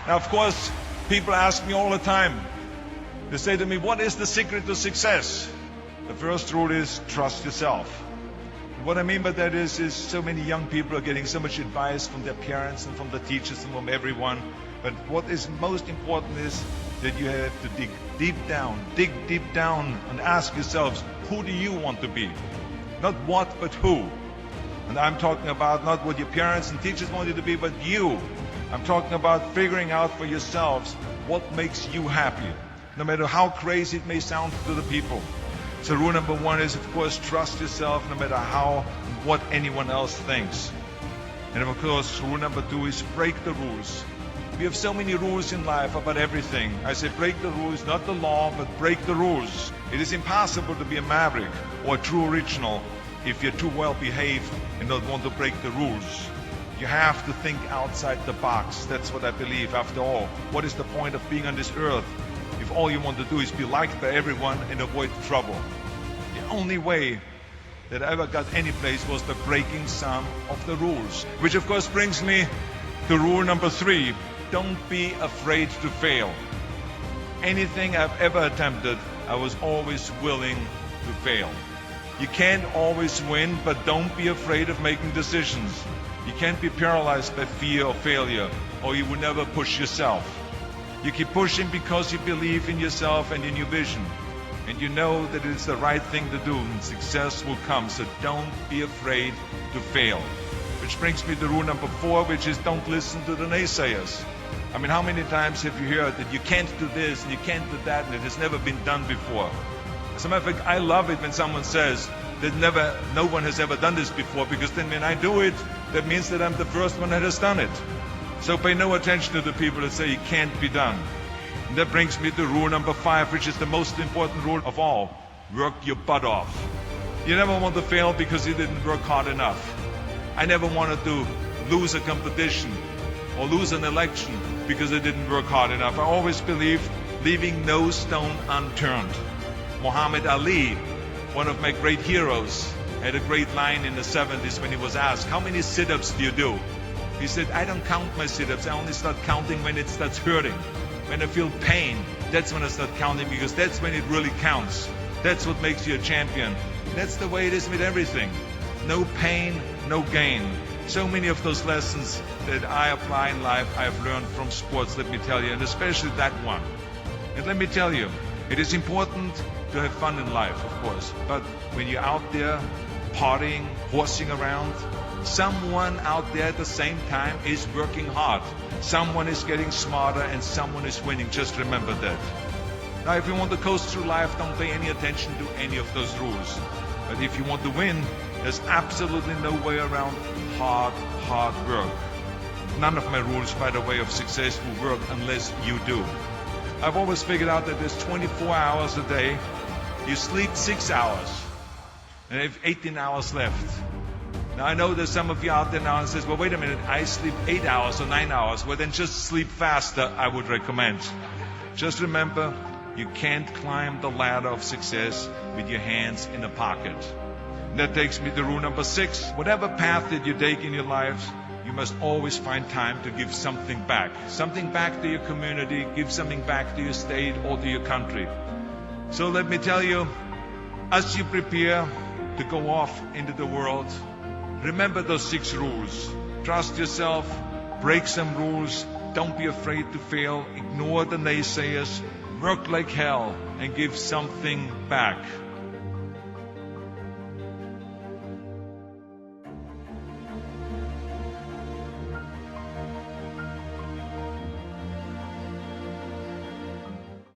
Now, of course, people ask me all the time. They say to me, what is the secret to success? The first rule is trust yourself. What I mean by that is so many young people are getting so much advice from their parents and from the teachers and from everyone. But what is most important is that you have to dig deep down and ask yourselves, who do you want to be? Not what, but who. And I'm talking about not what your parents and teachers want you to be, but you. I'm talking about figuring out for yourselves what makes you happy, no matter how crazy it may sound to the people. So rule number one is, of course, trust yourself no matter how and what anyone else thinks. And of course, rule number two is break the rules. We have so many rules in life about everything. I say break the rules, not the law, but break the rules. It is impossible to be a maverick or a true original if you're too well behaved and don't want to break the rules. You have to think outside the box. That's what I believe. After all, what is the point of being on this earth if all you want to do is be liked by everyone and avoid trouble? The only way that I ever got any place was the breaking some of the rules. Which of course brings me to rule number three. Don't be afraid to fail. Anything I've ever attempted, I was always willing to fail. You can't always win, but don't be afraid of making decisions. You can't be paralyzed by fear or failure, or you will never push yourself. You keep pushing because you believe in yourself and in your vision. And you know that it's the right thing to do, and success will come. So don't be afraid to fail. Which brings me to rule number four, which is don't listen to the naysayers. I mean, how many times have you heard that you can't do this and you can't do that and it has never been done before? As a matter of fact, I love it when someone says that no one has ever done this before, because then when I do it, that means that I'm the first one that has done it. So pay no attention to the people that say it can't be done. And that brings me to rule number five, which is the most important rule of all. Work your butt off. You never want to fail because you didn't work hard enough. I never wanted to lose a competition or lose an election because I didn't work hard enough. I always believed leaving no stone unturned. Muhammad Ali, one of my great heroes, had a great line in the 70s when he was asked, how many sit-ups do you do? He said, I don't count my sit-ups. I only start counting when it starts hurting. When I feel pain, that's when I start counting, because that's when it really counts. That's what makes you a champion. That's the way it is with everything. No pain, no gain. So many of those lessons that I apply in life, I've learned from sports, let me tell you, and especially that one. And let me tell you, it is important to have fun in life, of course, but when you're out there partying, horsing around, someone out there at the same time is working hard. Someone is getting smarter and someone is winning. Just remember that. Now, if you want to coast through life, don't pay any attention to any of those rules. But if you want to win, there's absolutely no way around hard work. None of my rules, by the way, of success will work unless you do. I've always figured out that there's 24 hours a day. You sleep 6 hours and you have 18 hours left. Now, I know there's some of you out there now and says, well, wait a minute, I sleep 8 hours or 9 hours. Well, then just sleep faster, I would recommend. Just remember, you can't climb the ladder of success with your hands in a pocket. And that takes me to rule number 6. Whatever path that you take in your lives, you must always find time to give something back. Something back to your community, give something back to your state or to your country. So let me tell you, as you prepare to go off into the world, remember those 6 rules. Trust yourself, break some rules, don't be afraid to fail, ignore the naysayers, work like hell, and give something back.